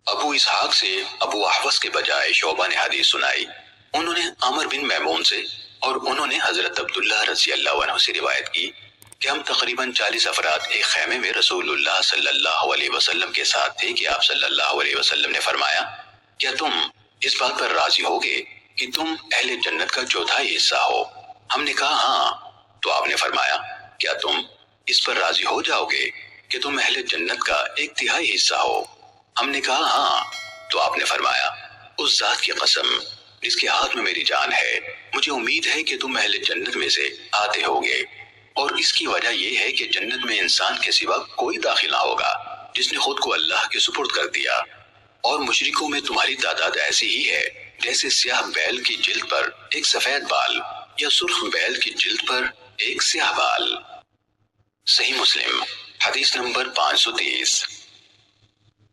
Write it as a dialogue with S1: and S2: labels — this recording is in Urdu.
S1: ابو اسحاق سے ابو احوص کے بجائے شعبہ نے حدیث سنائی. انہوں نے عامر بن میمون سے اور انہوں نے حضرت عبداللہ رضی اللہ عنہ سے روایت کی کہ ہم تقریباً 40 افراد ایک خیمے میں رسول اللہ صلی اللہ علیہ وسلم کے ساتھ تھے کہ آپ صلی اللہ علیہ وسلم نے فرمایا کیا تم اس بات پر راضی ہوگے کہ تم اہل جنت کا چوتھائی حصہ ہو؟ ہم نے کہا ہاں. تو آپ نے فرمایا کیا تم اس پر راضی ہو جاؤ گے کہ تم اہل جنت کا 1/3 حصہ ہو؟ ہم نے کہا ہاں. تو آپ نے فرمایا اس ذات کی قسم جس کے ہاتھ میں میری جان ہے مجھے امید ہے کہ تم اہل جنت میں سے آتے ہوگے، اور اس کی وجہ یہ ہے کہ جنت میں انسان کے سوا کوئی داخل نہ ہوگا جس نے خود کو اللہ کے سپرد کر دیا، اور مشرکوں میں تمہاری تعداد ایسی ہی ہے جیسے سیاہ بیل کی جلد پر ایک سفید بال یا سرخ بیل کی جلد پر ایک سیاہ بال. صحیح مسلم حدیث نمبر 530.